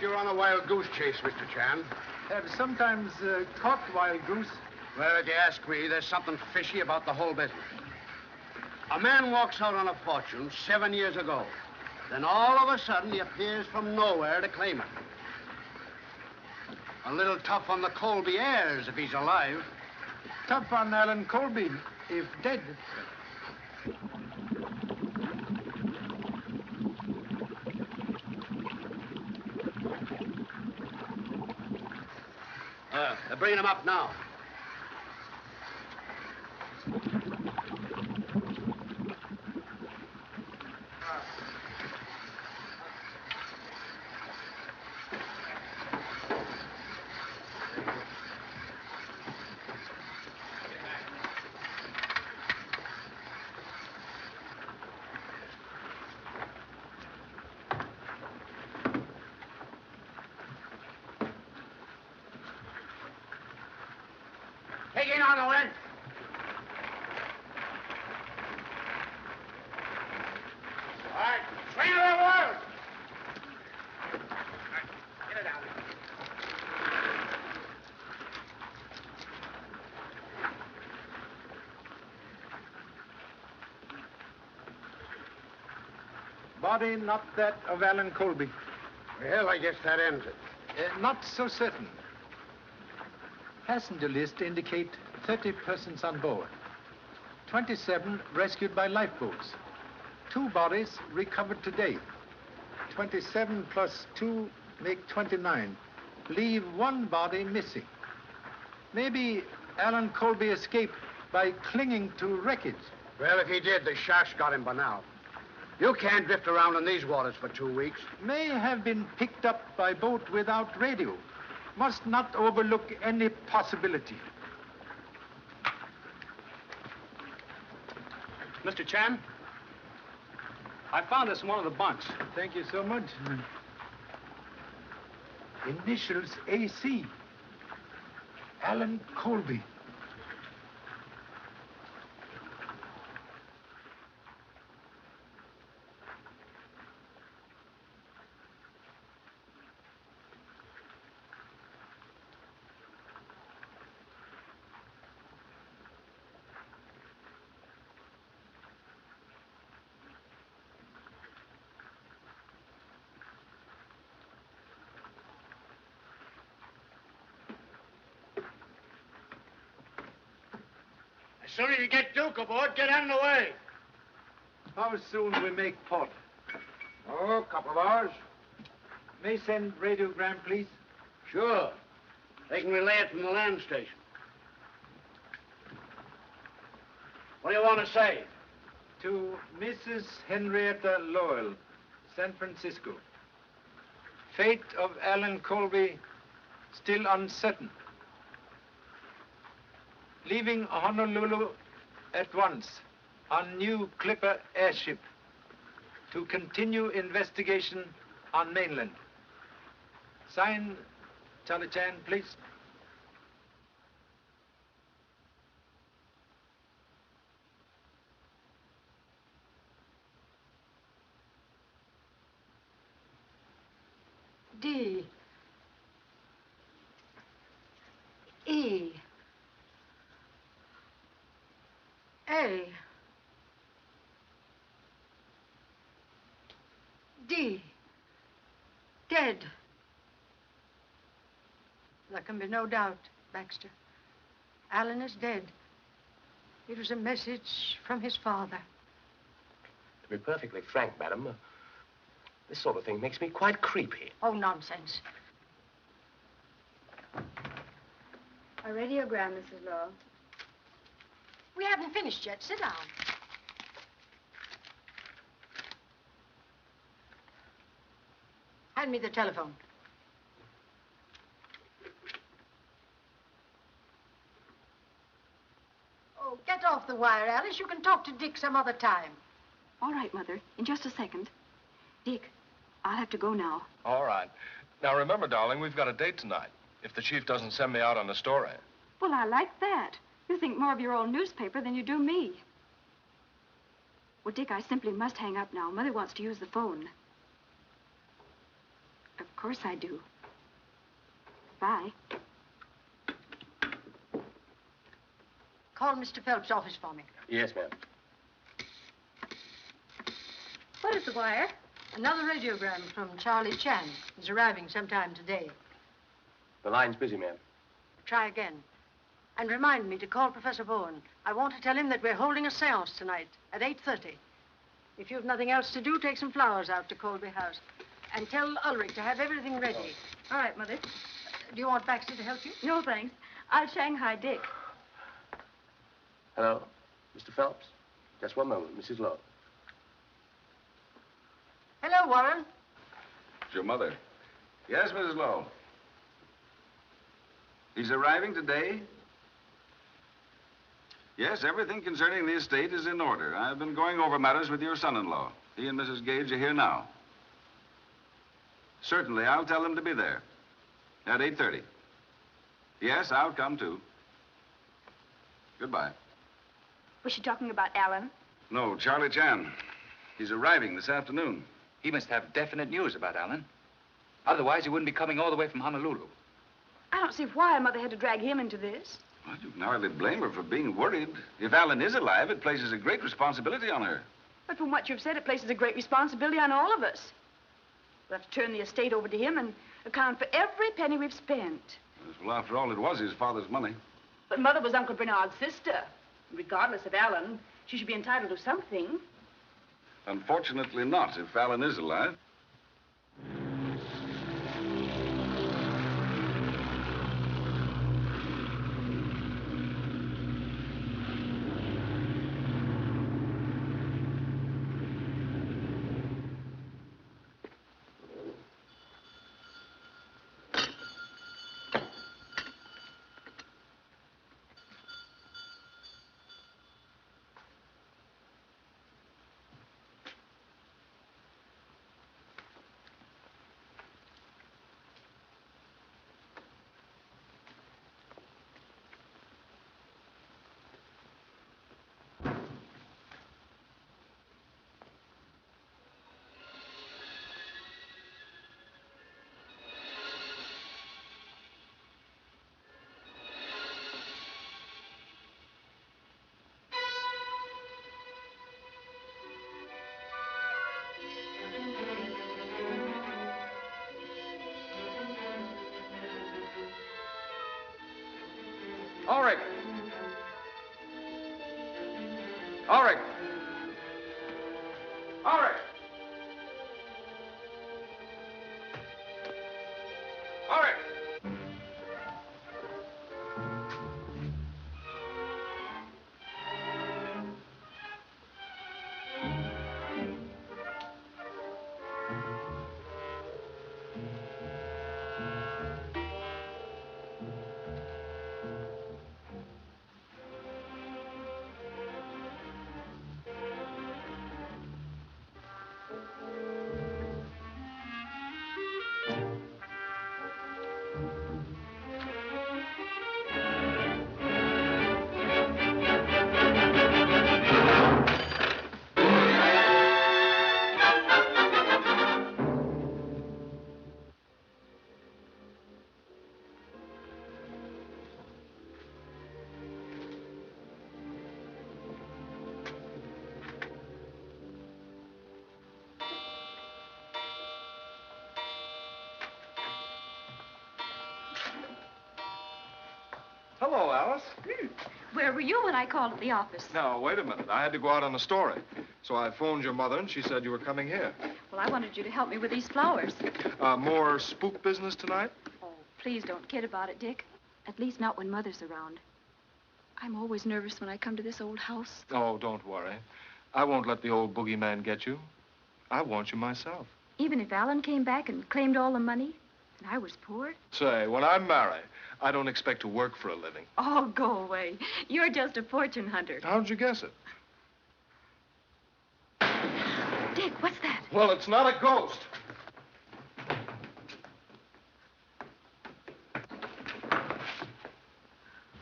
You're on a wild goose chase, Mr. Chan. Have sometimes caught wild goose. Well, if you ask me, there's something fishy about the whole business. A man walks out on a fortune 7 years ago. Then all of a sudden, he appears from nowhere to claim it. A little tough on the Colby heirs if he's alive. Tough on Alan Colby, if dead. They're bringing him up now. Taking on, Oland. All right, swing it over. Get it down. Body not that of Alan Colby. Well, I guess that ends it. Not so certain. Passenger list indicate 30 persons on board. 27 rescued by lifeboats. 2 bodies recovered today. 27 plus 2 make 29. Leave 1 body missing. Maybe Alan Colby escaped by clinging to wreckage. Well, if he did, the sharks got him by now. You can't drift around in these waters for 2 weeks. May have been picked up by boat without radio. Must not overlook any possibility. Mr. Chan, I found this in one of the bunks. Thank you so much. Initials AC. Alan Colby. As soon as you get Duke aboard, get out of the way. How soon we make port? Oh, a couple of hours. May send radiogram, please? Sure. They can relay it from the land station. What do you want to say? To Mrs. Henrietta Lowell, San Francisco. Fate of Alan Colby still uncertain. Leaving Honolulu at once on new Clipper airship to continue investigation on mainland. Sign, Charlie Chan, please. D. E. A. D. Dead. There can be no doubt, Baxter. Alan is dead. It was a message from his father. To be perfectly frank, madam, this sort of thing makes me quite creepy. Oh, nonsense. A radiogram, Mrs. Lowell. We haven't finished yet. Sit down. Hand me the telephone. the wire, Alice. You can talk to Dick some other time. All right, Mother. In just a second. Dick, I'll have to go now. All right. Now, remember, darling, we've got a date tonight. If the chief doesn't send me out on a story. Well, I like that. You think more of your old newspaper than you do me. Well, Dick, I simply must hang up now. Mother wants to use the phone. Of course I do. Bye. Call Mr. Phelps' office for me. Yes, ma'am. What is the wire? Another radiogram from Charlie Chan. He's arriving sometime today. The line's busy, ma'am. Try again. And remind me to call Professor Bowen. I want to tell him that we're holding a séance tonight at 8:30. If you've nothing else to do, take some flowers out to Colby House. And tell Ulrich to have everything ready. All right, Mother. Do you want Baxter to help you? No, thanks. I'll Shanghai Dick. Hello, Mr. Phelps? Just one moment, Mrs. Lowe. Hello, Warren. It's your mother. Yes, Mrs. Lowe. He's arriving today? Yes, everything concerning the estate is in order. I've been going over matters with your son-in-law. He and Mrs. Gage are here now. Certainly, I'll tell them to be there at 8:30. Yes, I'll come too. Goodbye. Was she talking about Alan? No, Charlie Chan. He's arriving this afternoon. He must have definite news about Alan. Otherwise, he wouldn't be coming all the way from Honolulu. I don't see why Mother had to drag him into this. Well, you can hardly blame her for being worried. If Alan is alive, it places a great responsibility on her. But from what you've said, it places a great responsibility on all of us. We'll have to turn the estate over to him and account for every penny we've spent. Yes, well, after all, it was his father's money. But Mother was Uncle Bernard's sister. Regardless of Alan, she should be entitled to something. Unfortunately not, if Alan is alive. Ulrich! Ulrich! Ulrich! Ulrich! Hello, Alice. Where were you when I called at the office? Now, wait a minute. I had to go out on a story. So I phoned your mother, and she said you were coming here. Well, I wanted you to help me with these flowers. More spook business tonight? Oh, please don't kid about it, Dick. At least not when Mother's around. I'm always nervous when I come to this old house. Oh, don't worry. I won't let the old boogeyman get you. I want you myself. Even if Alan came back and claimed all the money? And I was poor? Say, when I'm married, I don't expect to work for a living. Oh, go away. You're just a fortune hunter. How'd you guess it? Dick, what's that? Well, it's not a ghost.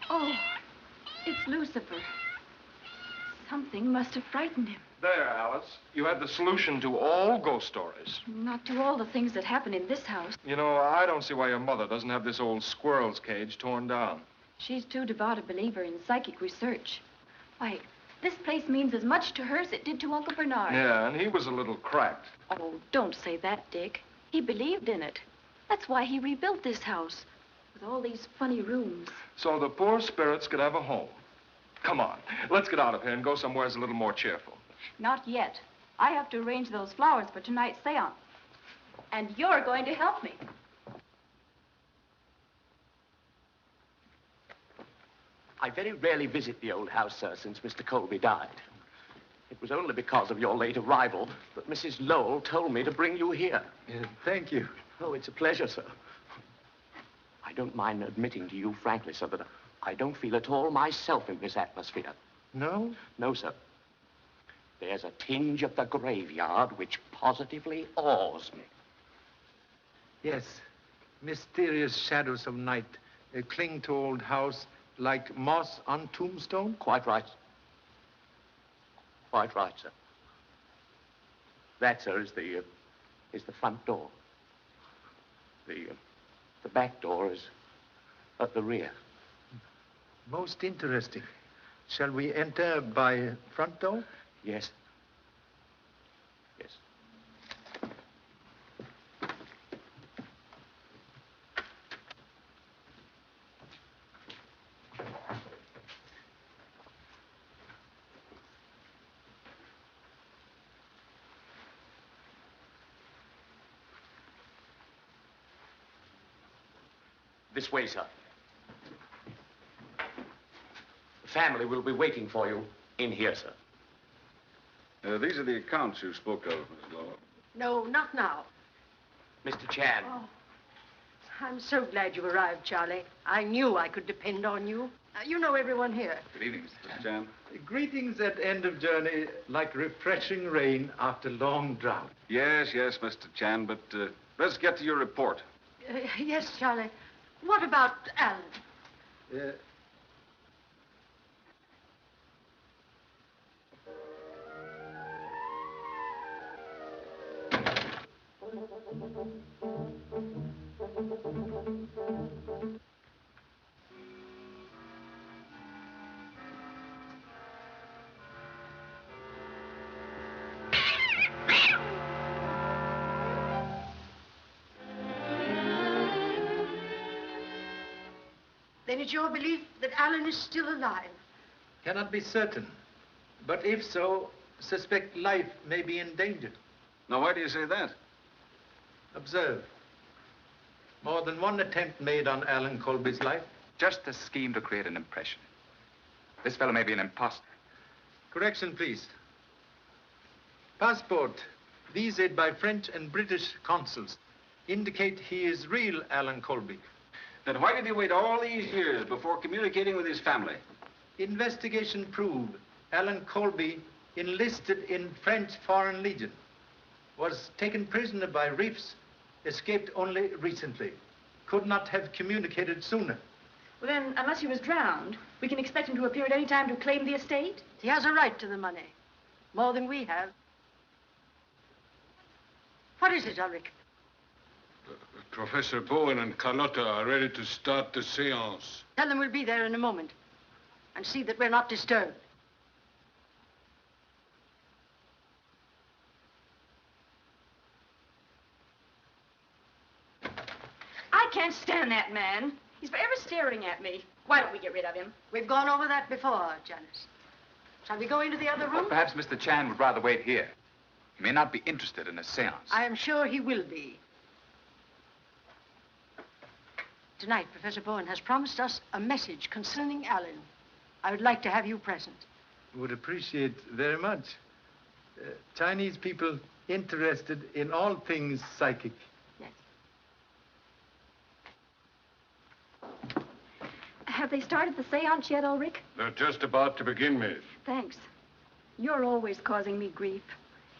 Oh, it's Lucifer. Something must have frightened him. There, Alice. You had the solution to all ghost stories. Not to all the things that happen in this house. You know, I don't see why your mother doesn't have this old squirrel's cage torn down. She's too devout a believer in psychic research. Why, this place means as much to her as it did to Uncle Bernard. Yeah, and he was a little cracked. Oh, don't say that, Dick. He believed in it. That's why he rebuilt this house, with all these funny rooms. So the poor spirits could have a home. Come on, let's get out of here and go somewhere a little more cheerful. Not yet. I have to arrange those flowers for tonight's seance. And you're going to help me. I very rarely visit the old house, sir, since Mr. Colby died. It was only because of your late arrival that Mrs. Lowell told me to bring you here. Thank you. Oh, it's a pleasure, sir. I don't mind admitting to you frankly, sir, that I don't feel at all myself in this atmosphere. No? No, sir. There's a tinge of the graveyard which positively awes me. Yes. Mysterious shadows of night cling to old house like moss on tombstone? Quite right. Quite right, sir. That, sir, is the front door. The back door is at the rear. Most interesting. Shall we enter by front door? Yes. Yes. This way, sir. The family will be waiting for you in here, sir. These are the accounts you spoke of, Miss Lowell. No, not now. Mr. Chan. Oh, I'm so glad you arrived, Charlie. I knew I could depend on you. You know everyone here. Good evening, Mr. Chan. Greetings at end of journey, like refreshing rain after long drought. Yes, Mr. Chan, but let's get to your report. Yes, Charlie. What about Alan? Then it's your belief that Alan is still alive? Cannot be certain. But if so, suspect life may be in danger. Now, why do you say that? Observe. More than one attempt made on Alan Colby's life. Just a scheme to create an impression. This fellow may be an imposter. Correction, please. Passport, visaed by French and British consuls, indicate he is real Alan Colby. Then why did he wait all these years before communicating with his family? Investigation proved Alan Colby enlisted in French Foreign Legion, was taken prisoner by reefs, escaped only recently. Could not have communicated sooner. Well, then, unless he was drowned, we can expect him to appear at any time to claim the estate? He has a right to the money. More than we have. What is it, Ulrich? Professor Bowen and Carlotta are ready to start the séance. Tell them we'll be there in a moment. And see that we're not disturbed. I can't stand that man. He's forever staring at me. Why don't we get rid of him? We've gone over that before, Janice. Shall we go into the other room? Perhaps Mr. Chan would rather wait here. He may not be interested in a seance. I am sure he will be. Tonight, Professor Bowen has promised us a message concerning Alan. I would like to have you present. Would appreciate very much. Chinese people interested in all things psychic. Yes. Have they started the seance yet, Ulrich? They're just about to begin, miss. Thanks. You're always causing me grief.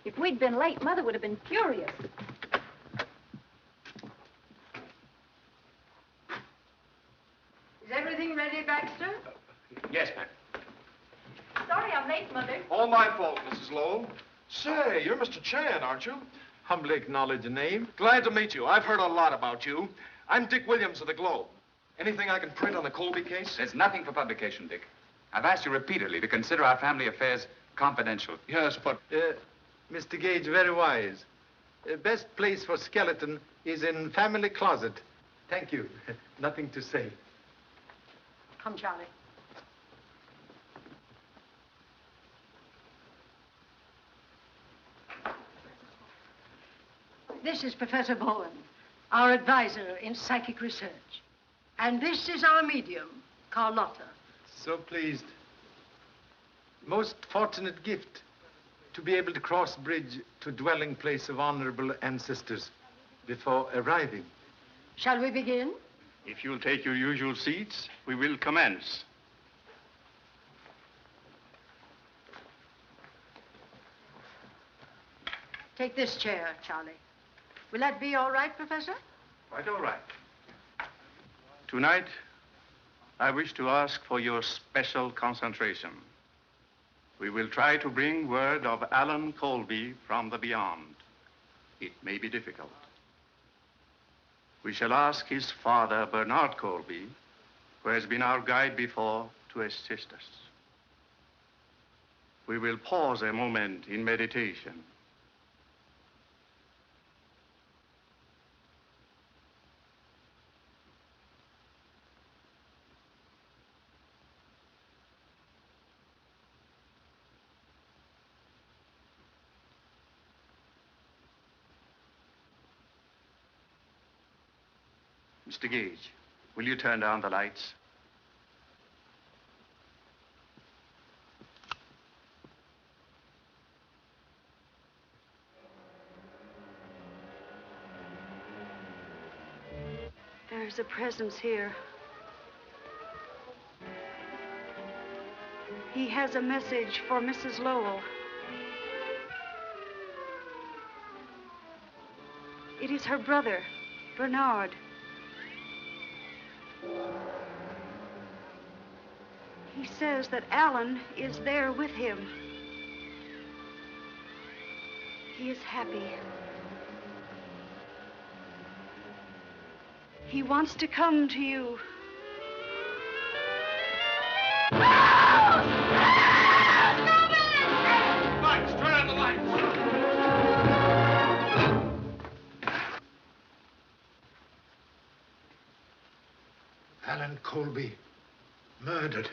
If we'd been late, Mother would have been furious. Is everything ready, Baxter? Yes, ma'am. Sorry I'm late, Mother. All my fault, Mrs. Lowell. Say, you're Mr. Chan, aren't you? Humbly acknowledge the name. Glad to meet you. I've heard a lot about you. I'm Dick Williams of the Globe. Anything I can print on the Colby case? There's nothing for publication, Dick. I've asked you repeatedly to consider our family affairs confidential. Yes, but... Mr. Gage, very wise. Best place for skeleton is in family closet. Thank you. Nothing to say. Come, Charlie. This is Professor Bowen, our advisor in psychic research. And this is our medium, Carlotta. So pleased. Most fortunate gift to be able to cross bridge to dwelling place of honorable ancestors before arriving. Shall we begin? If you'll take your usual seats, we will commence. Take this chair, Charlie. Will that be all right, Professor? Quite all right. Tonight, I wish to ask for your special concentration. We will try to bring word of Alan Colby from the beyond. It may be difficult. We shall ask his father, Bernard Colby, who has been our guide before, to assist us. We will pause a moment in meditation. Mr. Gage, will you turn down the lights? There's a presence here. He has a message for Mrs. Lowell. It is her brother, Bernard. He says that Alan is there with him. He is happy. He wants to come to you. Lights! Turn on the lights! Alan Colby, murdered.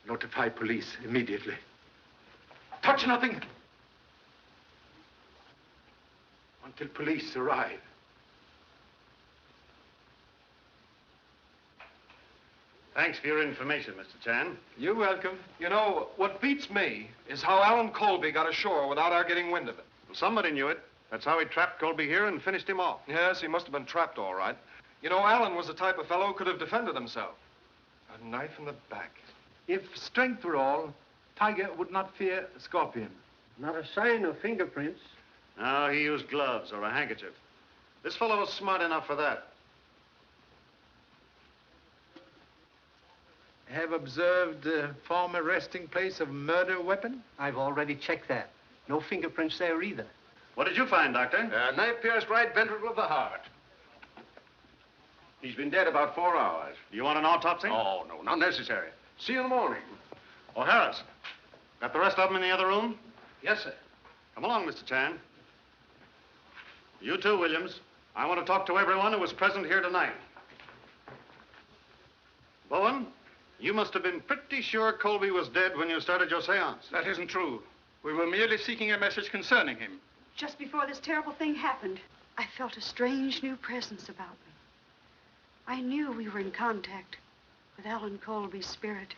Notify police immediately. Touch nothing until police arrive. Thanks for your information, Mr. Chan. You're welcome. You know, what beats me is how Alan Colby got ashore without our getting wind of it. Well, somebody knew it. That's how he trapped Colby here and finished him off. Yes, he must have been trapped all right. You know, Alan was the type of fellow who could have defended himself. A knife in the back. If strength were all, Tiger would not fear a scorpion. Not a sign of fingerprints. No, he used gloves or a handkerchief. This fellow was smart enough for that. Have observed the former resting place of murder weapon? I've already checked that. No fingerprints there either. What did you find, Doctor? Knife pierced right ventricle of the heart. He's been dead about 4 hours. Do you want an autopsy? Oh, no, not necessary. See you in the morning. Oh, Harris, got the rest of them in the other room? Yes, sir. Come along, Mr. Chan. You too, Williams. I want to talk to everyone who was present here tonight. Bowen, you must have been pretty sure Colby was dead when you started your seance. That isn't true. We were merely seeking a message concerning him. Just before this terrible thing happened, I felt a strange new presence about me. I knew we were in contact with Alan Colby's spirit.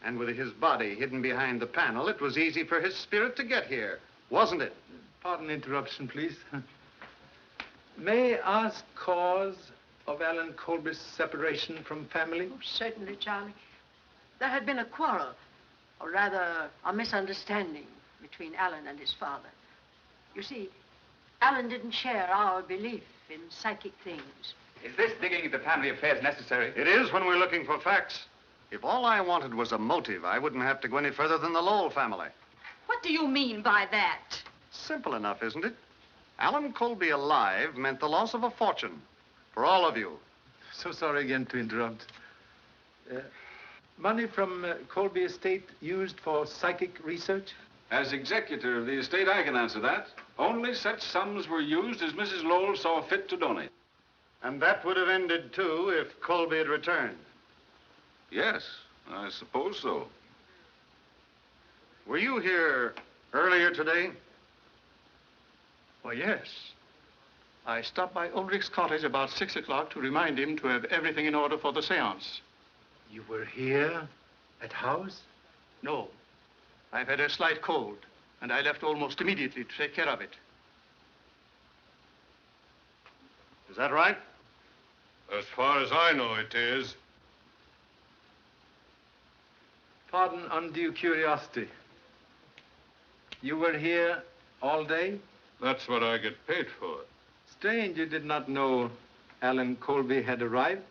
And with his body hidden behind the panel, it was easy for his spirit to get here, wasn't it? Pardon interruption, please. May I ask cause of Alan Colby's separation from family? Oh, certainly, Charlie. There had been a quarrel, or rather, a misunderstanding between Alan and his father. You see, Alan didn't share our belief in psychic things. Is this digging into family affairs necessary? It is when we're looking for facts. If all I wanted was a motive, I wouldn't have to go any further than the Lowell family. What do you mean by that? Simple enough, isn't it? Alan Colby alive meant the loss of a fortune for all of you. So sorry again to interrupt. Money from Colby estate used for psychic research? As executor of the estate, I can answer that. Only such sums were used as Mrs. Lowell saw fit to donate. And that would have ended, too, if Colby had returned. Yes, I suppose so. Were you here earlier today? Why, yes. I stopped by Ulrich's cottage about 6 o'clock to remind him to have everything in order for the seance. You were here at house? No. I've had a slight cold, and I left almost immediately to take care of it. Is that right? As far as I know, it is. Pardon undue curiosity. You were here all day? That's what I get paid for. Strange you did not know Alan Colby had arrived.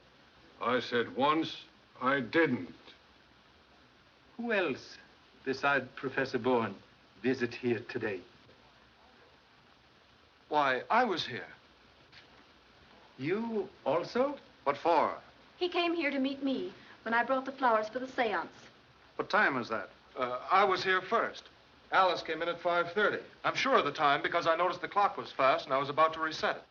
I said once, I didn't. Who else, besides Professor Bowen, visit here today? Why, I was here. You also? What for? He came here to meet me when I brought the flowers for the seance. What time is that? I was here first. Alice came in at 5:30. I'm sure of the time because I noticed the clock was fast and I was about to reset it.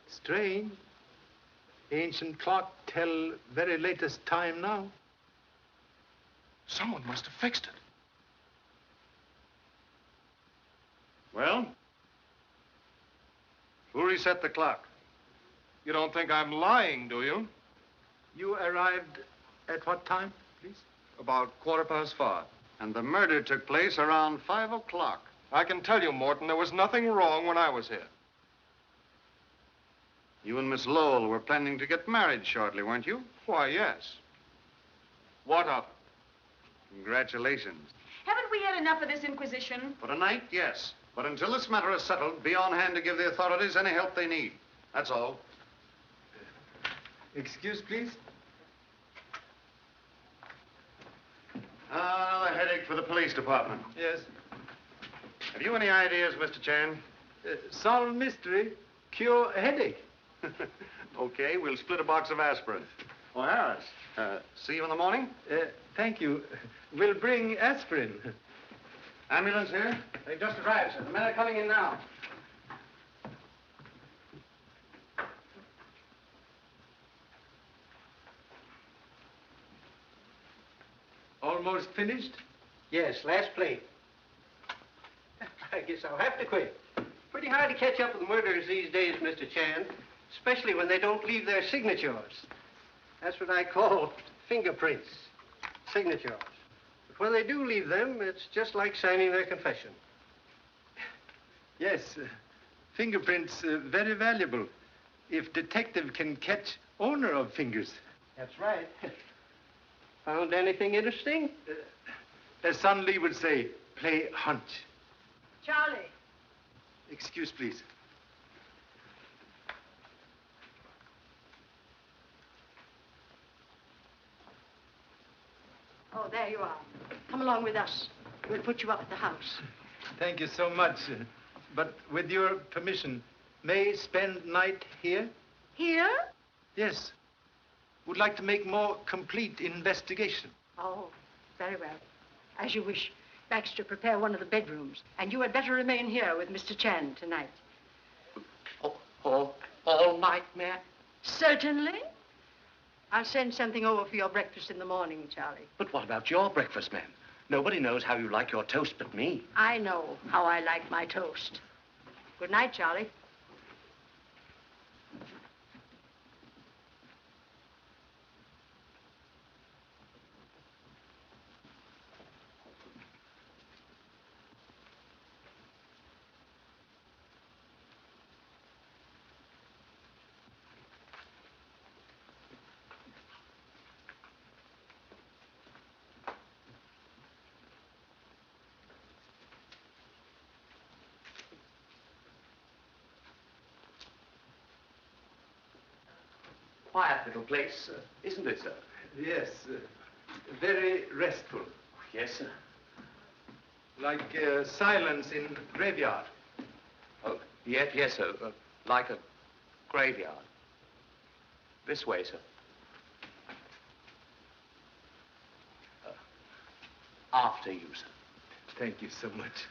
Strange. Ancient clock tell very latest time now. Someone must have fixed it. Well? Who reset the clock? You don't think I'm lying, do you? You arrived at what time, please? About 5:15. And the murder took place around 5 o'clock. I can tell you, Morton, there was nothing wrong when I was here. You and Miss Lowell were planning to get married shortly, weren't you? Why, yes. What of it? Congratulations. Haven't we had enough of this inquisition? For tonight, yes. But until this matter is settled, be on hand to give the authorities any help they need. That's all. Excuse, please. Another headache for the police department. Yes. Have you any ideas, Mr. Chan? Solve mystery, cure headache. Okay, we'll split a box of aspirin. Oh, Harris, see you in the morning? Thank you. We'll bring aspirin. Ambulance here? They just arrived, sir. The men are coming in now. Almost finished? Yes, last plate. I guess I'll have to quit. Pretty hard to catch up with murderers these days, Mr. Chan, especially when they don't leave their signatures. That's what I call fingerprints, signatures. But when they do leave them, it's just like signing their confession. Yes, fingerprints very valuable if detective can catch owner of fingers. That's right. Found anything interesting? As Son Lee would say, play hunch. Charlie. Excuse, please. Oh, there you are. Come along with us. We'll put you up at the house. Thank you so much. But with your permission, may spend night here? Here? Yes. Would like to make more complete investigation. Oh, very well. As you wish. Baxter, prepare one of the bedrooms. And you had better remain here with Mr. Chan tonight. All night, ma'am? Certainly. I'll send something over for your breakfast in the morning, Charlie. But what about your breakfast, ma'am? Nobody knows how you like your toast but me. I know how I like my toast. Good night, Charlie. quiet little place, isn't it, sir? Yes, very restful. Yes, sir. Like silence in graveyard. Oh, yes, sir. Like a graveyard. This way, sir. After you, sir. Thank you so much.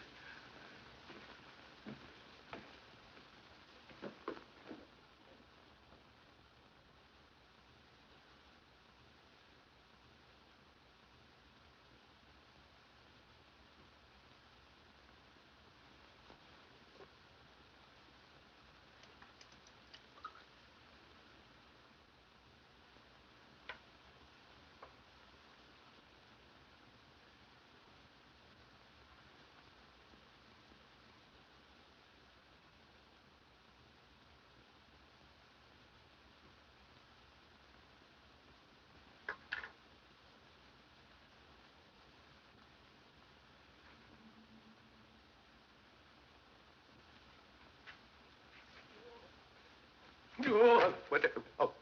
Oh,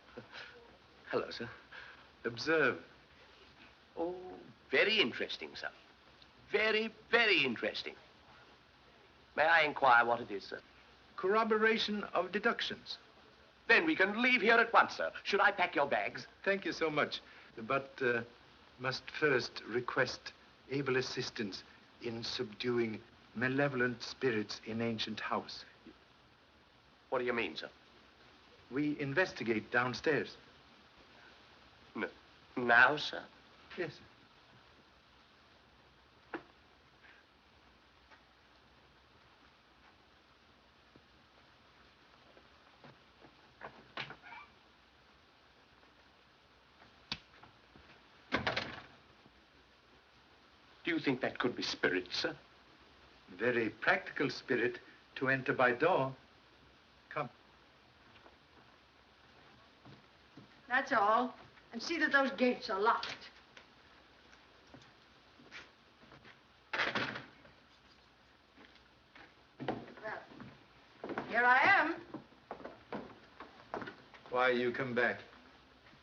hello, sir. Observe. Oh, very interesting, sir. Very, very interesting. May I inquire what it is, sir? Corroboration of deductions. Then we can leave here at once, sir. Should I pack your bags? Thank you so much. But must first request able assistance in subduing malevolent spirits in ancient house. What do you mean, sir? We investigate downstairs. No. Now, sir? Yes. Do you think that could be spirit, sir? Very practical spirit to enter by door. Come. That's all. And see that those gates are locked. Well, here I am. Why you come back?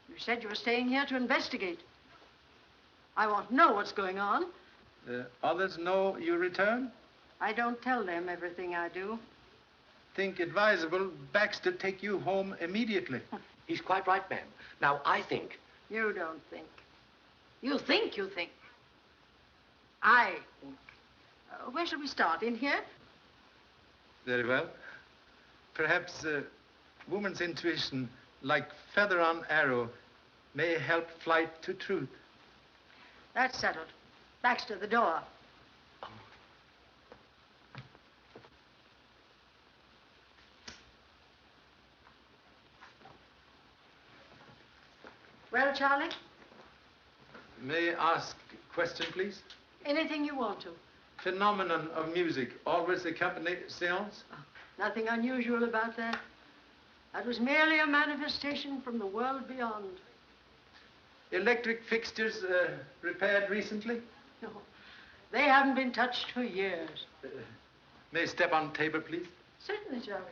You said you were staying here to investigate. I want to know what's going on. Others know you return? I don't tell them everything I do. Think advisable Baxter take you home immediately. He's quite right, ma'am. Now, I think... You don't think. You think you think. I think. Where shall we start? In here? Very well. Perhaps woman's intuition, like feather on arrow, may help flight to truth. That's settled. Baxter, the door. Well, Charlie? May I ask a question, please? Anything you want to. Phenomenon of music always accompany seance? Oh, nothing unusual about that. That was merely a manifestation from the world beyond. Electric fixtures repaired recently? No, they haven't been touched for years. May I step on table, please? Certainly, Charlie.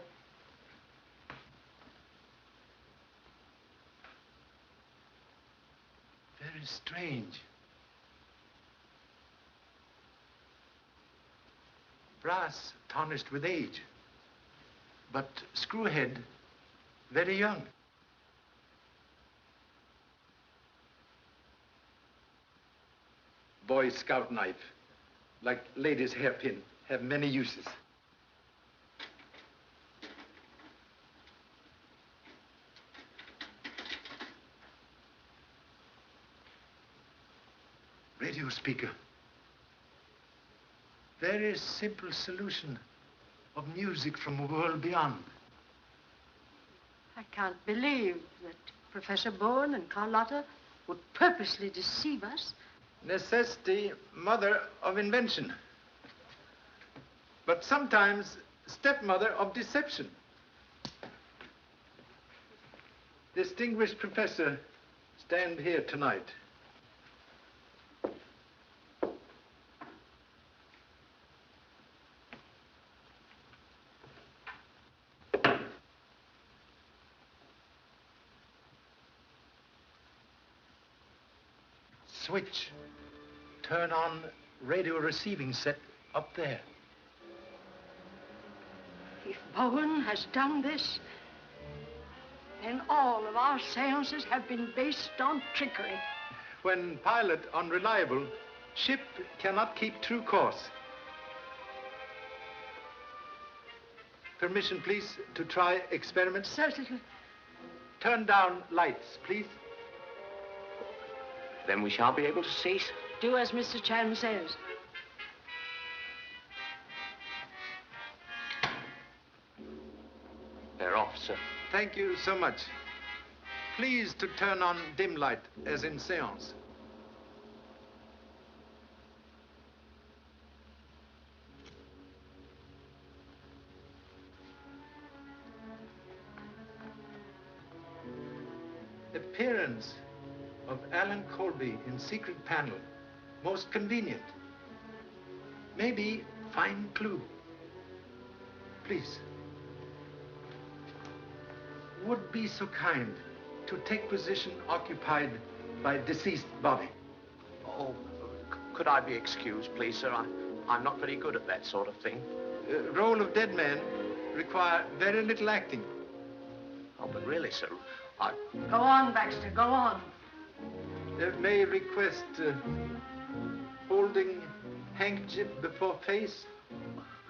Very strange. Brass tarnished with age, but screwhead very young. Boy Scout knife, like ladies' hairpin, have many uses. Radio speaker. Very simple solution of music from a world beyond. I can't believe that Professor Bowen and Carlotta would purposely deceive us. Necessity, mother of invention. But sometimes stepmother of deception. Distinguished professor, stand here tonight. switch. Turn on radio receiving set up there. If Bowen has done this, then all of our seances have been based on trickery. When pilot unreliable, ship cannot keep true course. Permission, please, to try experiment? Certainly. Turn down lights, please. Then we shan't be able to see. Do as Mr. Chan says. They're off, sir. Thank you so much. Please to turn on dim light, as in séance. Appearance of Alan Colby in secret panel. Most convenient. Maybe fine clue. Please. Would be so kind to take position occupied by deceased body. Oh, could I be excused, please, sir? I'm not very good at that sort of thing. Role of dead man require very little acting. Oh, but really, sir, Go on, Baxter, go on. May request holding handkerchief before face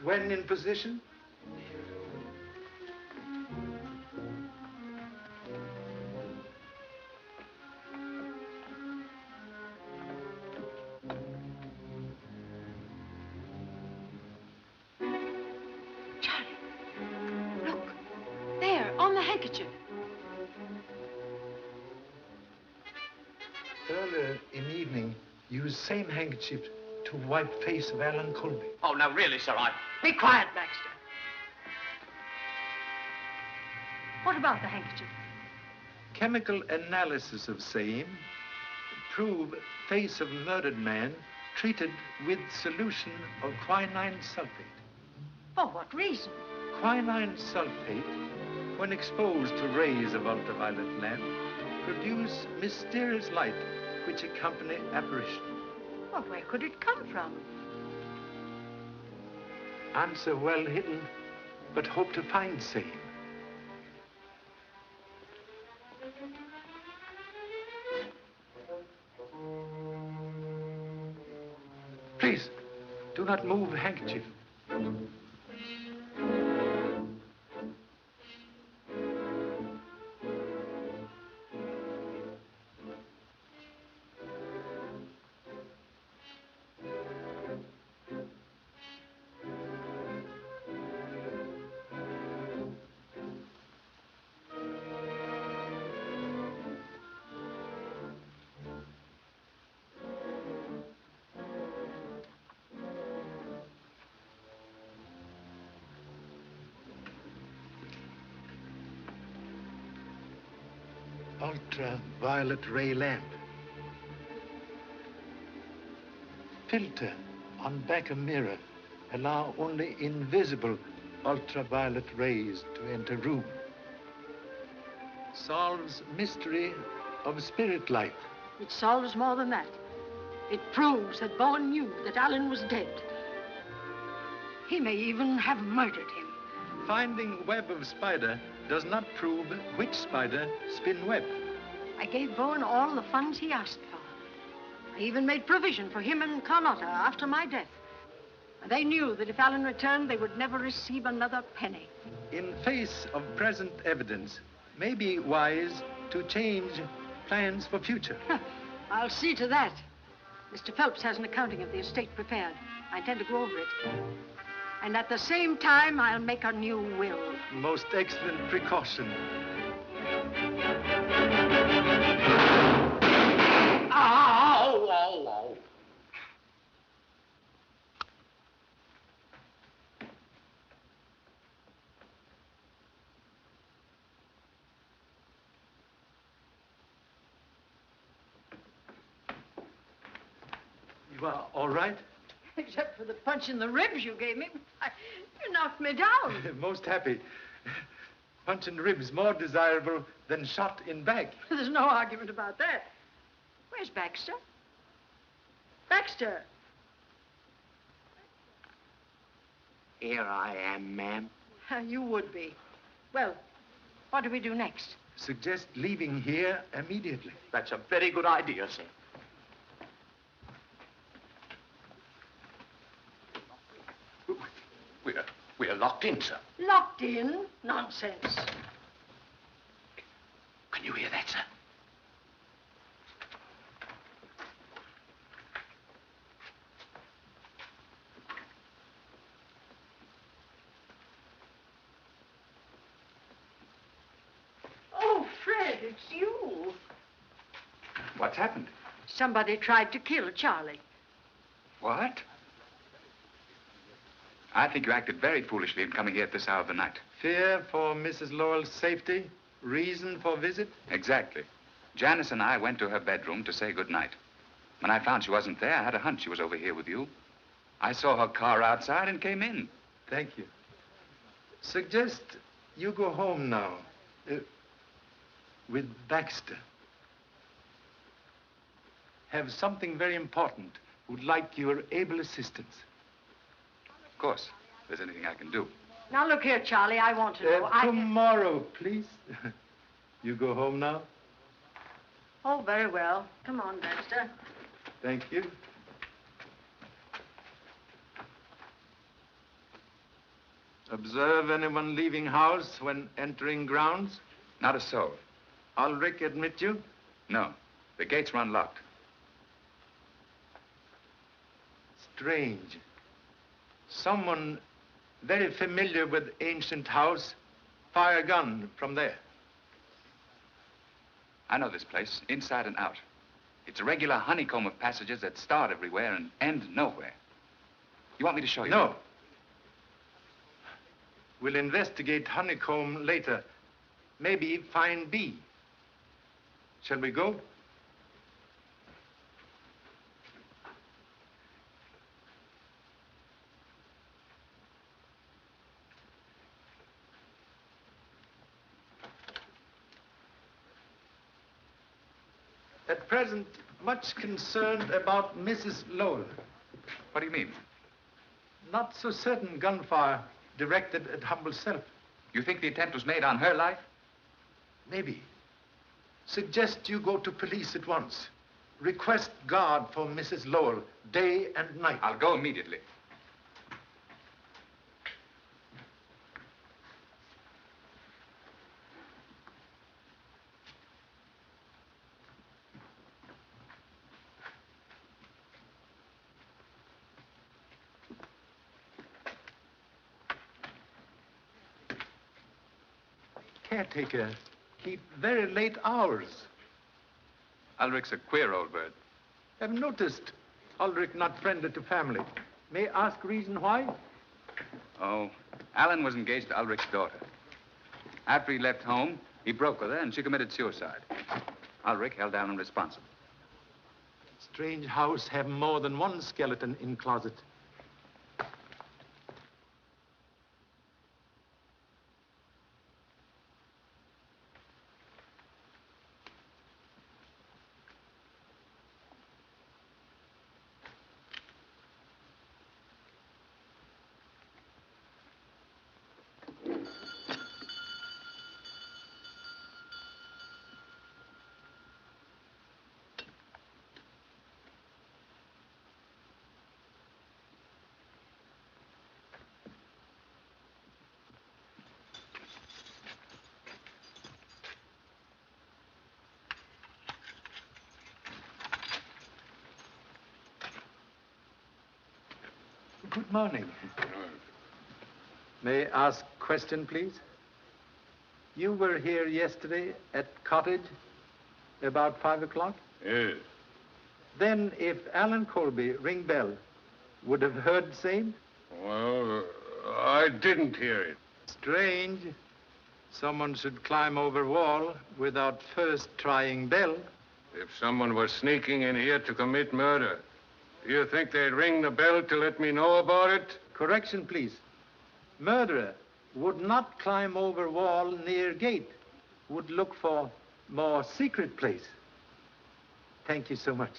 when in position. Charlie, look, there, on the handkerchief. Earlier in evening, used same handkerchief to wipe face of Alan Colby. Oh, now, really, sir, Be quiet, Baxter. What about the handkerchief? Chemical analysis of same prove face of murdered man treated with solution of quinine sulfate. For what reason? Quinine sulfate, when exposed to rays of ultraviolet lamp, produce mysterious light which accompany apparition. Well, where could it come from? Answer well hidden, but hope to find same. Please, do not move handkerchief. Ultraviolet ray lamp. Filter on back of mirror allow only invisible ultraviolet rays to enter room. Solves mystery of spirit life. It solves more than that. It proves that Bowen knew that Alan was dead. He may even have murdered him. Finding web of spider does not prove which spider spin web. I gave Bowen all the funds he asked for. I even made provision for him and Carlotta after my death. And they knew that if Alan returned, they would never receive another penny. In face of present evidence, may be wise to change plans for future. I'll see to that. Mr. Phelps has an accounting of the estate prepared. I intend to go over it. And at the same time, I'll make a new will. Most excellent precaution. Oh. You are all right? Except for the punch in the ribs you gave me. You knocked me down. Most happy. Punch in ribs more desirable than shot in back. There's no argument about that. Where's Baxter? Baxter! Here I am, ma'am. You would be. Well, what do we do next? Suggest leaving here immediately. That's a very good idea, sir. We're locked in, sir. Locked in? Nonsense. Can you hear that, sir? Oh, Fred, it's you. What's happened? Somebody tried to kill Charlie. What? I think you acted very foolishly in coming here at this hour of the night. Fear for Mrs. Lowell's safety? Reason for visit? Exactly. Janice and I went to her bedroom to say goodnight. When I found she wasn't there, I had a hunch she was over here with you. I saw her car outside and came in. Thank you. Suggest you go home now. With Baxter. Have something very important. Would like your able assistance. Of course, if there's anything I can do. Now, look here, Charlie, I want to know. Tomorrow, please. You go home now? Oh, very well. Come on, Baxter. Thank you. Observe anyone leaving house when entering grounds? Not a soul. Ulrich admit you? No. The gates were unlocked. Strange. Someone very familiar with ancient house fire a gun from there. I know this place, inside and out. It's a regular honeycomb of passages that start everywhere and end nowhere. You want me to show you? No. We'll investigate honeycomb later. Maybe find B. Shall we go? At present, much concerned about Mrs. Lowell. What do you mean? Not so certain gunfire directed at humble self. You think the attempt was made on her life? Maybe. Suggest you go to police at once. Request guard for Mrs. Lowell, day and night. I'll go immediately. Caretaker, keep very late hours. Ulrich's a queer old bird. I've noticed Ulrich not friendly to family. May I ask reason why? Oh, Alan was engaged to Ulrich's daughter. After he left home, he broke with her and she committed suicide. Ulrich held Alan responsible. Strange house have more than one skeleton in closet. Good morning. May I ask a question, please? You were here yesterday at cottage about 5 o'clock? Yes. Then if Alan Colby ring bell, would have heard same? Well, I didn't hear it. Strange. Someone should climb over wall without first trying bell. If someone was sneaking in here to commit murder, do you think they'd ring the bell to let me know about it? Correction, please. Murderer would not climb over wall near gate. Would look for more secret place. Thank you so much.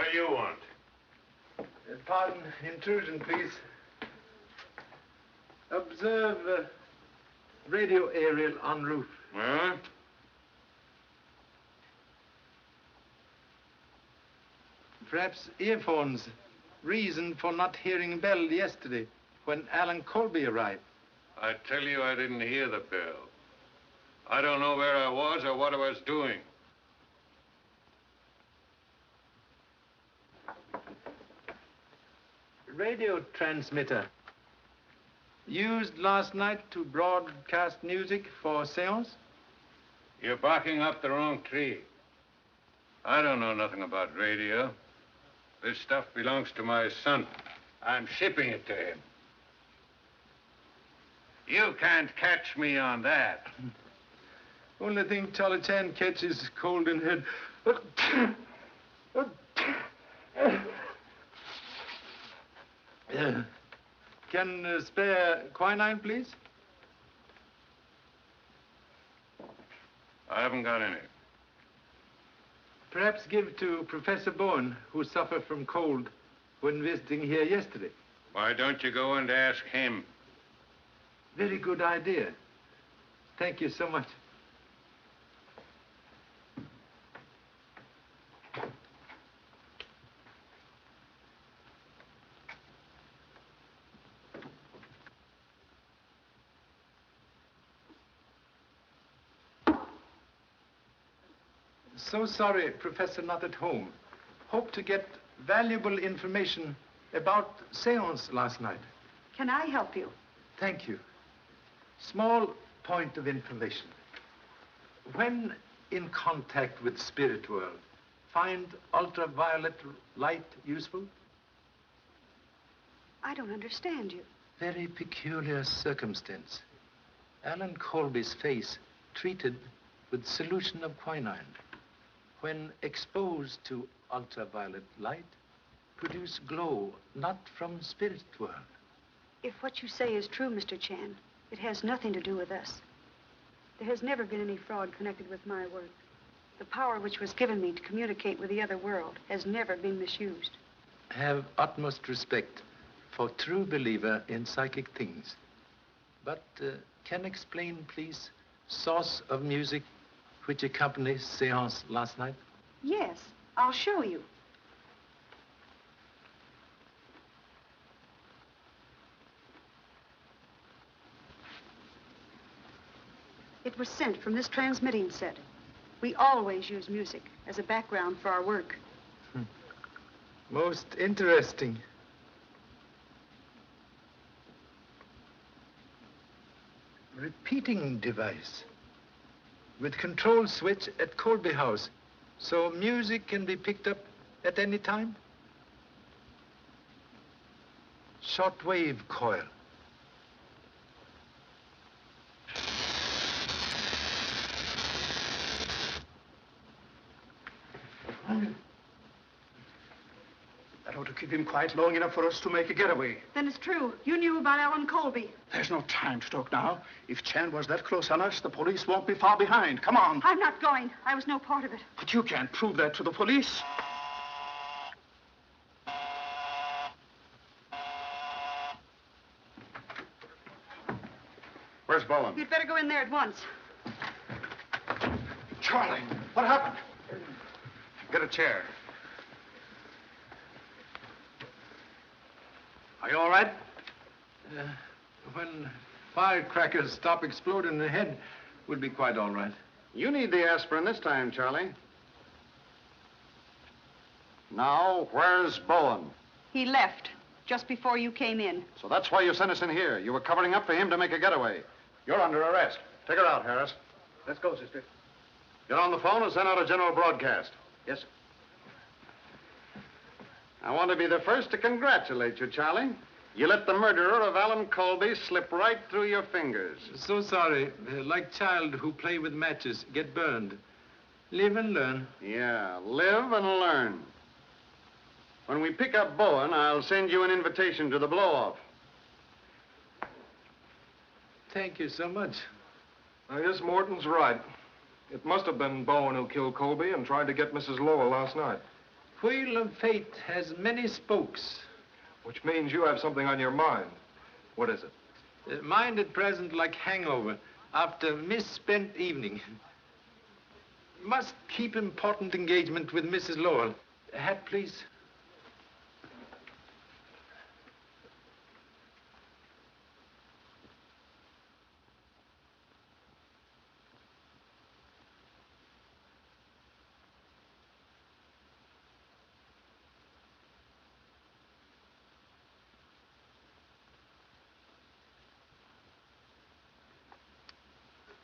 What do you want? Pardon, intrusion, please. Observe radio aerial en route. Huh? Perhaps earphones. Reason for not hearing bell yesterday when Alan Colby arrived. I tell you, I didn't hear the bell. I don't know where I was or what I was doing. Radio transmitter. Used last night to broadcast music for séance? You're barking up the wrong tree. I don't know nothing about radio. This stuff belongs to my son. I'm shipping it to him. You can't catch me on that. Only thing Charlie Chan catches cold in head. Can spare quinine, please? I haven't got any. Perhaps give to Professor Bowen, who suffered from cold when visiting here yesterday. Why don't you go and ask him? Very good idea. Thank you so much. So sorry, Professor not at home. Hope to get valuable information about séance last night. Can I help you? Thank you. Small point of information. When in contact with spirit world, find ultraviolet light useful? I don't understand you. Very peculiar circumstance. Alan Colby's face treated with solution of quinine, when exposed to ultraviolet light, produce glow not from spirit world. If what you say is true, Mr. Chan, it has nothing to do with us. There has never been any fraud connected with my work. The power which was given me to communicate with the other world has never been misused. Have utmost respect for true believer in psychic things. But can explain, please, source of music which accompanies séance last night? Yes, I'll show you. It was sent from this transmitting set. We always use music as a background for our work. Most interesting. Repeating device with control switch at Colby House, so music can be picked up at any time. Shortwave coil. That ought to keep him quiet long enough for us to make a getaway. Then it's true. You knew about Alan Colby. There's no time to talk now. If Chan was that close on us, the police won't be far behind. Come on. I'm not going. I was no part of it. But you can't prove that to the police. Where's Bowen? You'd better go in there at once. Charlie, what happened? Get a chair. Are you all right? When firecrackers stop exploding in the head, we'll be quite all right. You need the aspirin this time, Charlie. Now, where's Bowen? He left just before you came in. So that's why you sent us in here. You were covering up for him to make a getaway. You're under arrest. Take her out, Harris. Let's go, sister. Get on the phone and send out a general broadcast. Yes, sir. I want to be the first to congratulate you, Charlie. You let the murderer of Alan Colby slip right through your fingers. So sorry. Like child who play with matches, get burned. Live and learn. Yeah, live and learn. When we pick up Bowen, I'll send you an invitation to the blow-off. Thank you so much. I guess Morton's right. It must have been Bowen who killed Colby and tried to get Mrs. Lowell last night. Wheel of fate has many spokes. Which means you have something on your mind. What is it? Mind at present like hangover after misspent evening. Must keep important engagement with Mrs. Lowell. Hat, please.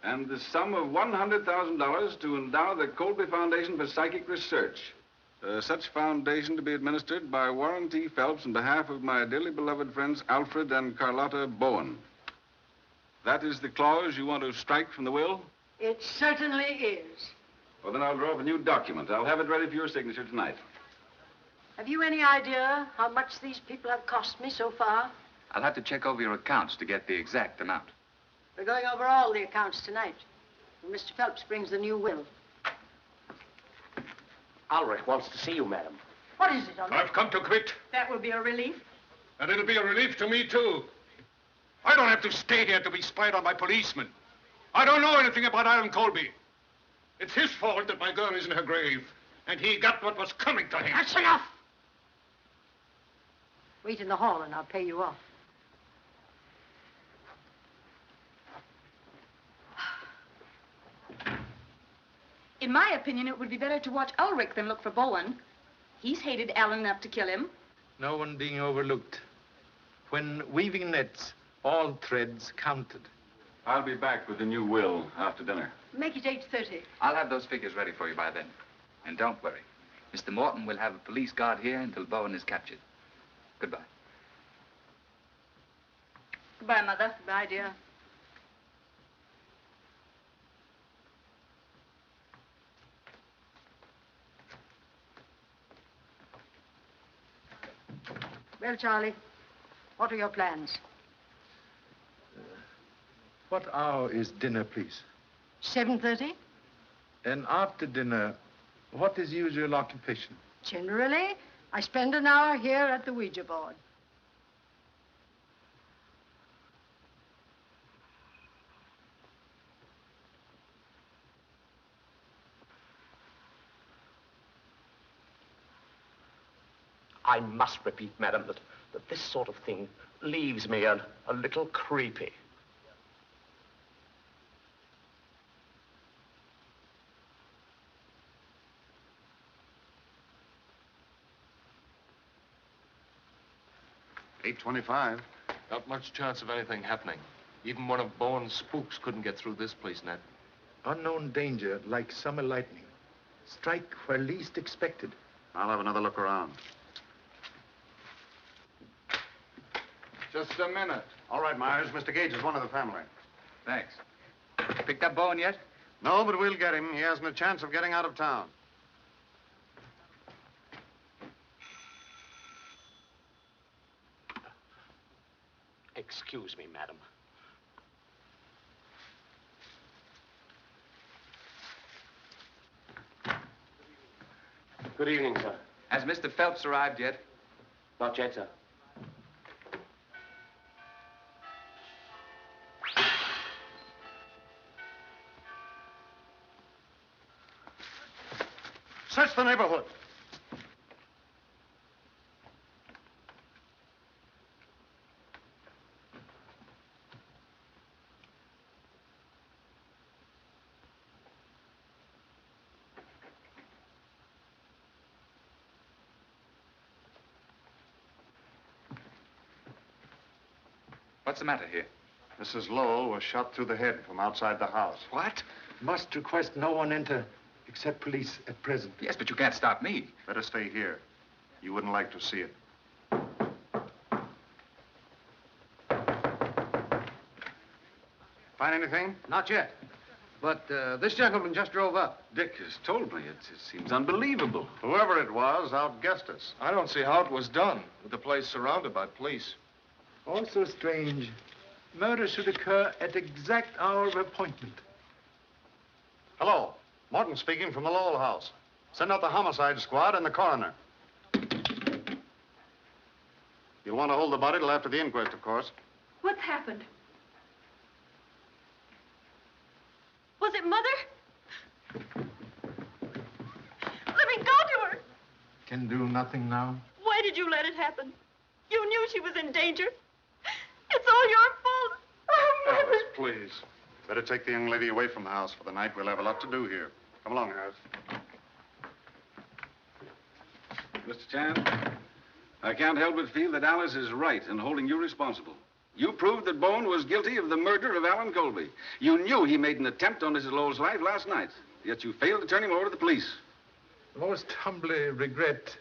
And the sum of $100,000 to endow the Colby Foundation for Psychic Research. Such foundation to be administered by Warren T. Phelps on behalf of my dearly beloved friends Alfred and Carlotta Bowen. That is the clause you want to strike from the will? It certainly is. Well, then I'll draw up a new document. I'll have it ready for your signature tonight. Have you any idea how much these people have cost me so far? I'll have to check over your accounts to get the exact amount. We're going over all the accounts tonight. And Mr. Phelps brings the new will. Ulrich wants to see you, madam. What is it, Ulrich? I've come to quit. That will be a relief. And it'll be a relief to me, too. I don't have to stay here to be spied on by policemen. I don't know anything about Alan Colby. It's his fault that my girl is in her grave. And he got what was coming to him. That's enough! Wait in the hall and I'll pay you off. In my opinion, it would be better to watch Ulrich than look for Bowen. He's hated Alan enough to kill him. No one being overlooked. When weaving nets, all threads counted. I'll be back with the new will after dinner. Make it 8:30. I'll have those figures ready for you by then. And don't worry. Mr. Morton will have a police guard here until Bowen is captured. Goodbye. Goodbye, Mother. Goodbye, dear. Well, Charlie, what are your plans? What hour is dinner, please? 7:30? And after dinner, what is usual occupation? Generally, I spend an hour here at the Ouija board. I must repeat, madam, that this sort of thing leaves me a little creepy. $8.25. Not much chance of anything happening. Even one of Bowen's spooks couldn't get through this place, Ned. Unknown danger, like summer lightning. Strike where least expected. I'll have another look around. Just a minute. All right, Myers. Mr. Gage is one of the family. Thanks. Picked up Bowen yet? No, but we'll get him. He hasn't a chance of getting out of town. Excuse me, madam. Good evening, sir. Has Mr. Phelps arrived yet? Not yet, sir. Search the neighborhood. What's the matter here? Mrs. Lowell was shot through the head from outside the house. What? Must request no one enter except police at present. Yes, but you can't stop me. Better stay here. You wouldn't like to see it. Find anything? Not yet. But this gentleman just drove up. Dick has told me. It seems unbelievable. Whoever it was outguessed us. I don't see how it was done, with the place surrounded by police. Also strange. Murder should occur at exact hour of appointment. Hello. Morton speaking from the Lowell house. Send out the homicide squad and the coroner. You'll want to hold the body till after the inquest, of course. What's happened? Was it Mother? Let me go to her. Can do nothing now. Why did you let it happen? You knew she was in danger. It's all your fault. Oh, Mother. Alice, please. Better take the young lady away from the house for the night. We'll have a lot to do here. Come along, Harris. Mr. Chan, I can't help but feel that Alice is right in holding you responsible. You proved that Bowen was guilty of the murder of Alan Colby. You knew he made an attempt on Mrs. Lowell's life last night, yet you failed to turn him over to the police. Most humbly regret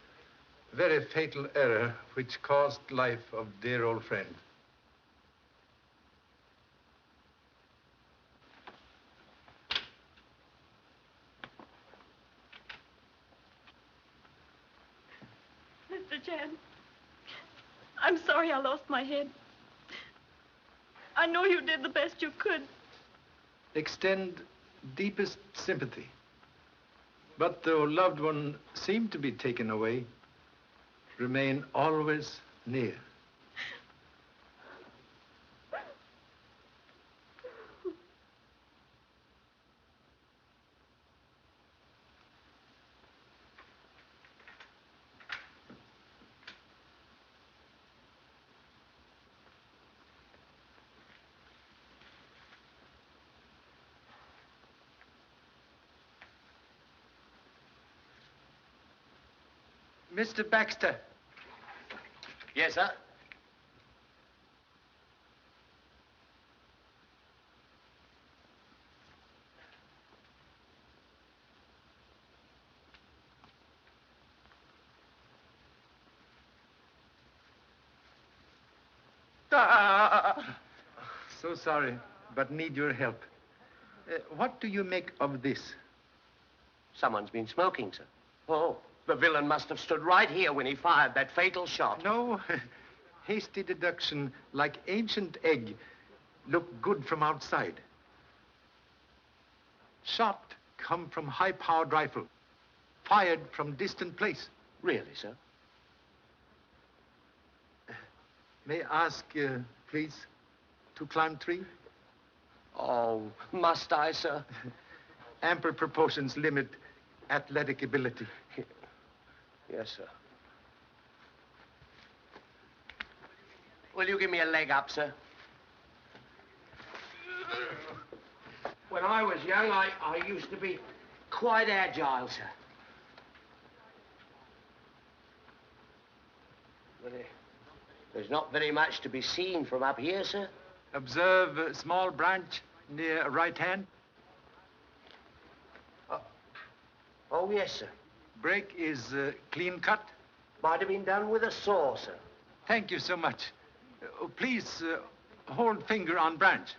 very fatal error which cost life of dear old friend. Mr. Chan, I'm sorry I lost my head. I know you did the best you could. Extend deepest sympathy. But though loved one seemed to be taken away, remain always near. Mr. Baxter. Yes, sir? So sorry, but need your help. What do you make of this? Someone's been smoking, sir. Oh, the villain must have stood right here when he fired that fatal shot. No. Hasty deduction, like ancient egg, look good from outside. Shot come from high-powered rifle, fired from distant place. Really, sir? May I ask, please, to climb tree? Oh, must I, sir? Ample proportions limit athletic ability. Yes, sir. Will you give me a leg up, sir? When I was young, I used to be quite agile, sir. But there's not very much to be seen from up here, sir. Observe a small branch near right hand. Oh, yes, sir. Break is clean cut. Might have been done with a saw, sir. Thank you so much. Please hold finger on branch.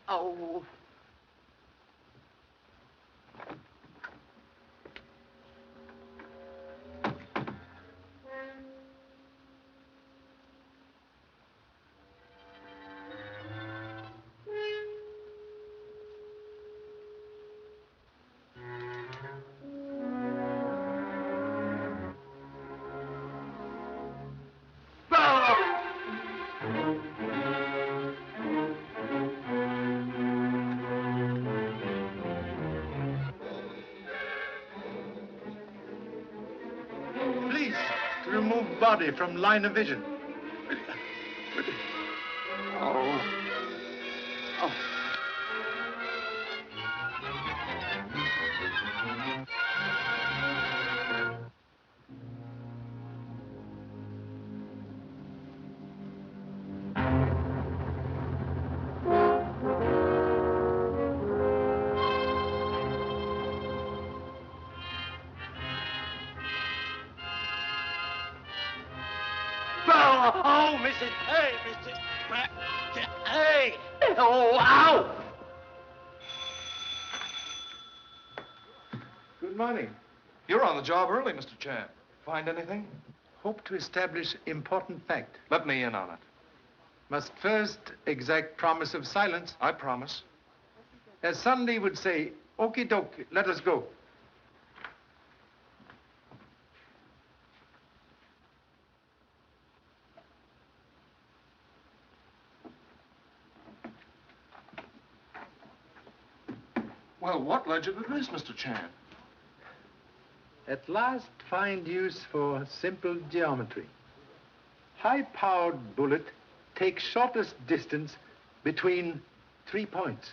Oh. Remove body from line of vision. Oh. Oh. Oh, Mrs. Hey, Mrs. Hey! Oh, ow! Good morning. You're on the job early, Mr. Chan. Find anything? Hope to establish important fact. Let me in on it. Must first exact promise of silence. I promise. As Sunday would say, Okie doke, let us go. Well, what led you to this, Mr. Chan? At last, find use for simple geometry. High-powered bullet takes shortest distance between 3 points.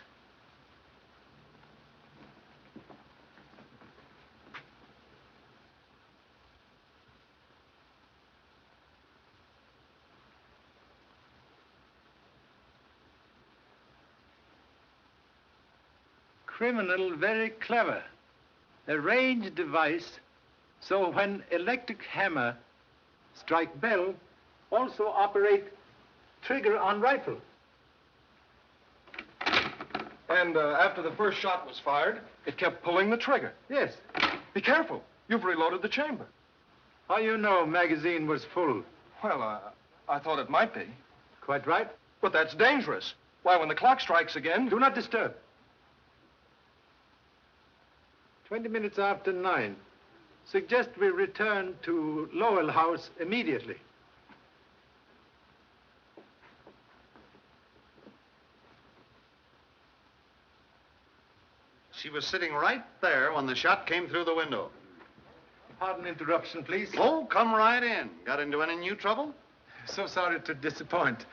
Criminal very clever. A range device, so when electric hammer strike bell, also operate trigger on rifle. And after the first shot was fired, it kept pulling the trigger. Yes. Be careful. You've reloaded the chamber. How you know magazine was full? Well, I thought it might be. Quite right. But that's dangerous. Why, when the clock strikes again... Do not disturb. 20 minutes after 9. Suggest we return to Lowell House immediately. She was sitting right there when the shot came through the window. Pardon interruption, please. Oh, come right in. Got into any new trouble? So sorry to disappoint.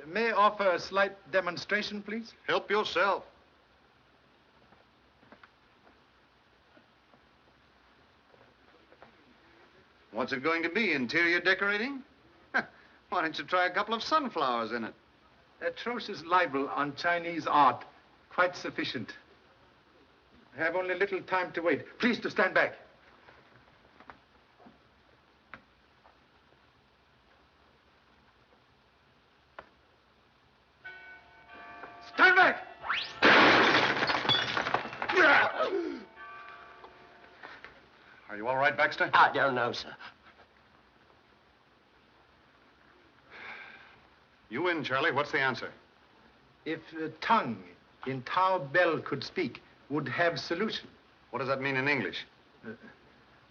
May I offer a slight demonstration, please? Help yourself. What's it going to be, interior decorating? Why don't you try a couple of sunflowers in it? Atrocious libel on Chinese art. Quite sufficient. I have only little time to wait. Please to stand back. Stand back! Are you all right, Baxter? I don't know, sir. You win, Charlie. What's the answer? If tongue in Tao Bell could speak, would have solution. What does that mean in English?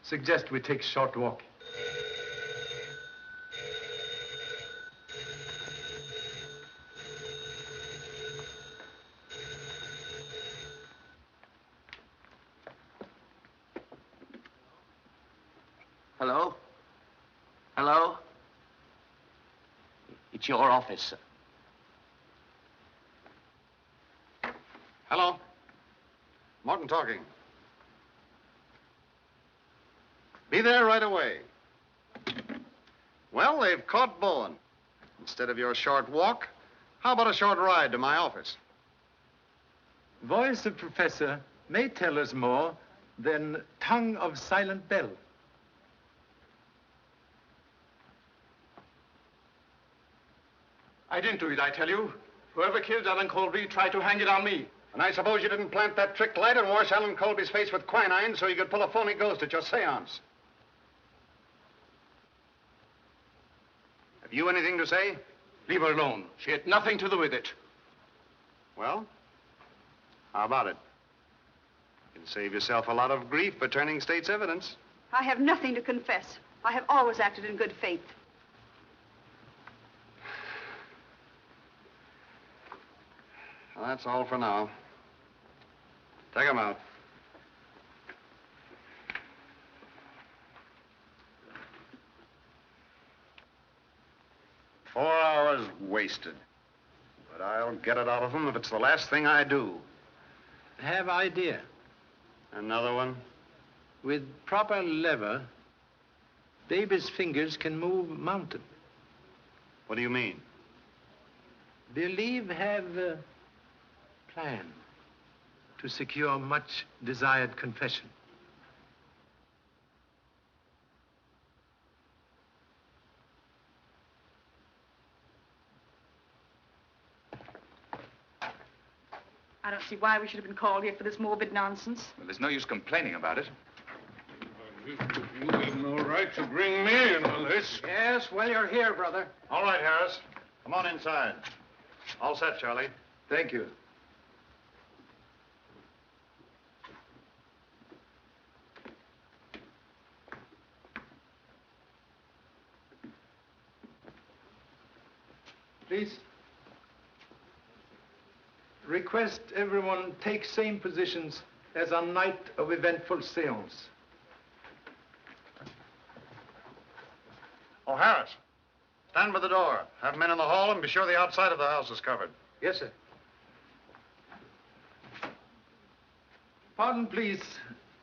Suggest we take a short walk. Hello? Hello? It's your office, sir. Hello? Morton talking. Be there right away. Well, they've caught Bowen. Instead of your short walk, how about a short ride to my office? Voice of professor may tell us more than tongue of silent bell. I didn't do it, I tell you. Whoever killed Alan Colby tried to hang it on me. And I suppose you didn't plant that trick light and wash Alan Colby's face with quinine so you could pull a phony ghost at your séance. Have you anything to say? Leave her alone. She had nothing to do with it. Well, how about it? You can save yourself a lot of grief for turning state's evidence. I have nothing to confess. I have always acted in good faith. Well, that's all for now. Take 'em out. "4 hours wasted. But I'll get it out of them if it's the last thing I do. Have idea. Another one? With proper lever, baby's fingers can move mountain. What do you mean? Believe have a plan to secure much desired confession. I don't see why we should have been called here for this morbid nonsense. Well, there's no use complaining about it. You have no right to bring me in on this. Yes, well, you're here, brother. All right, Harris. Come on inside. All set, Charlie. Thank you. Please. Request everyone take same positions as on night of eventful séance. Oh, Harris, stand by the door. Have men in the hall and be sure the outside of the house is covered. Yes, sir. Pardon, please,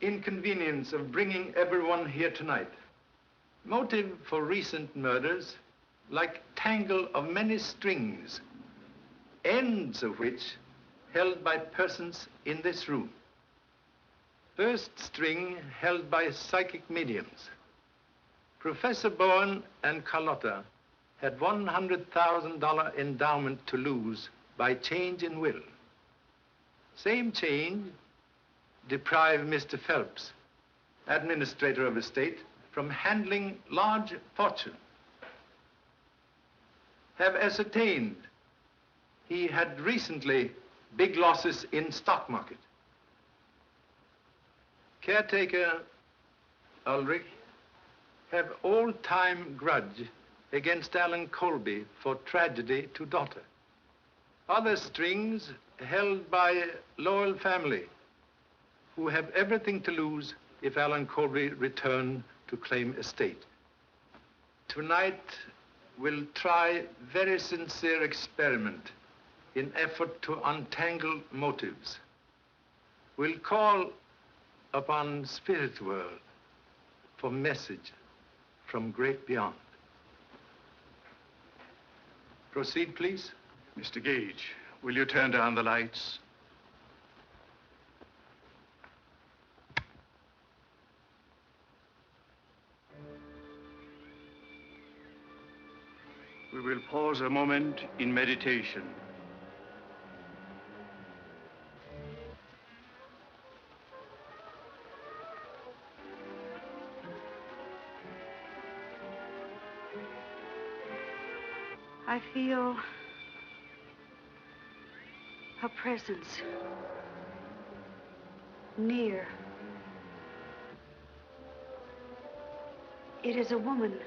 inconvenience of bringing everyone here tonight. Motive for recent murders, like tangle of many strings, ends of which held by persons in this room. First string held by psychic mediums. Professor Bowen and Carlotta had $100,000 endowment to lose by change in will. Same change deprived Mr. Phelps, administrator of estate, from handling large fortune. Have ascertained he had recently big losses in stock market. Caretaker Ulrich have all-time grudge against Alan Colby for tragedy to daughter. Other strings held by loyal family who have everything to lose if Alan Colby return to claim estate. Tonight, we'll try very sincere experiment in effort to untangle motives. We'll call upon spirit world for message from great beyond. Proceed, please. Mr. Gage, will you turn down the lights? We will pause a moment in meditation. I feel a presence near. It is a woman.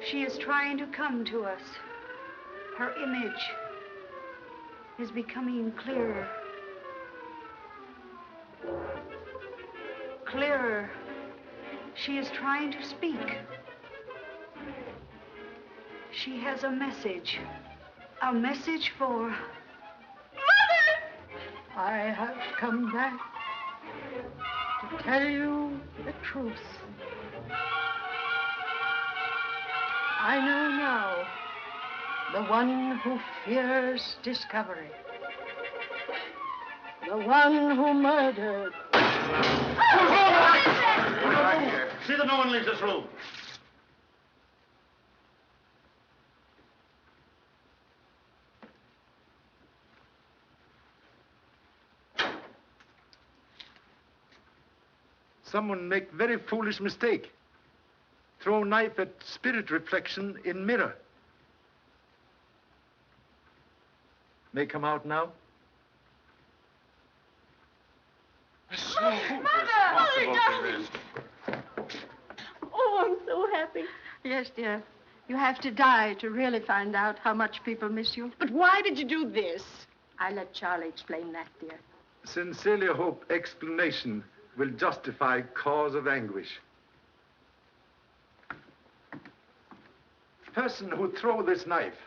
She is trying to come to us. Her image is becoming clearer. Clearer. She is trying to speak. She has a message. A message for... Mother! I have come back to tell you the truth. I know now the one who fears discovery. The one who murdered. See that no one leaves this room. Someone make very foolish mistake. Throw knife at spirit reflection in mirror. May come out now. Mother, darling. Oh, I'm so happy. Yes, dear. You have to die to really find out how much people miss you. But why did you do this? I'll let Charlie explain that, dear. Sincerely hope explanation will justify cause of anguish. Person who throw this knife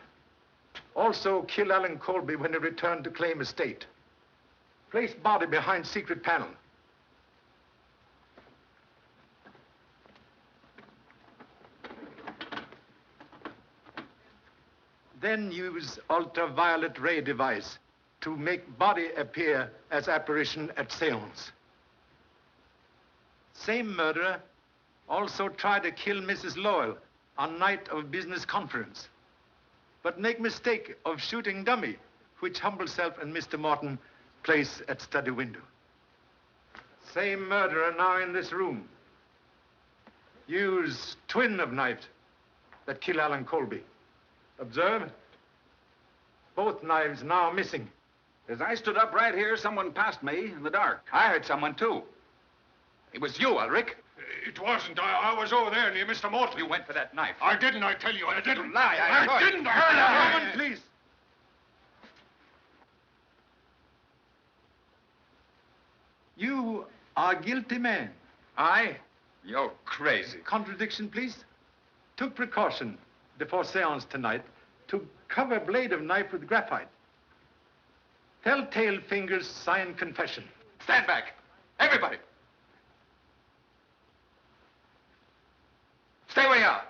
also kill Alan Colby when he returned to claim estate. Place body behind secret panel. Then use ultraviolet ray device to make body appear as apparition at séance. Same murderer also tried to kill Mrs. Lowell on night of business conference, but make mistake of shooting dummy, which humble self and Mr. Morton place at study window. Same murderer now in this room. Use twin of knife that kill Alan Colby. Observe, both knives now missing. As I stood up right here, someone passed me in the dark. I heard someone, too. It was you, Ulrich. It wasn't. I was over there near Mr. Morton. You went for that knife. I didn't, I tell you. I didn't. You lie. I saw it. didn't. Woman, please. You are guilty man. I? You're crazy. Contradiction, please. Took precaution before seance tonight to cover blade of knife with graphite. Telltale fingers sign confession. Stand back. Everybody. Stay where you are.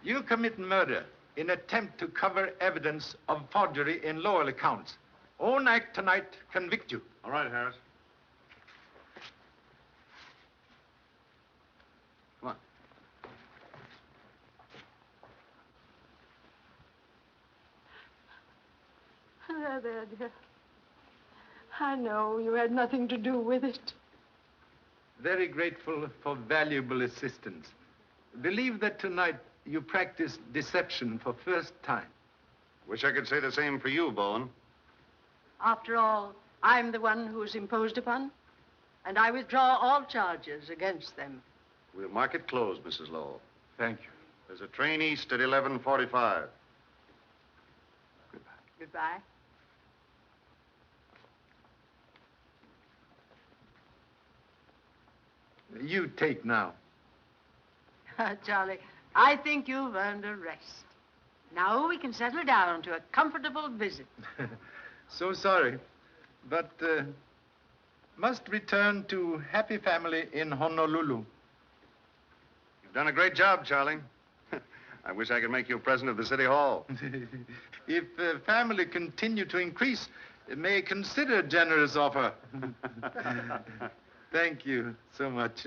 You commit murder in attempt to cover evidence of forgery in Lowell accounts. Own act tonight convict you. All right, Harris. Come on. There, dear. I know you had nothing to do with it. Very grateful for valuable assistance. Believe that tonight you practiced deception for first time. Wish I could say the same for you, Bowen. After all, I'm the one who was imposed upon, and I withdraw all charges against them. We'll mark it closed, Mrs. Lowell. Thank you. There's a train east at 11:45. Goodbye. You take now. Charlie, I think you've earned a rest. Now we can settle down to a comfortable visit. So sorry, but must return to happy family in Honolulu. You've done a great job, Charlie. I wish I could make you president of the City Hall. If family continue to increase, may consider generous offer. Thank you so much.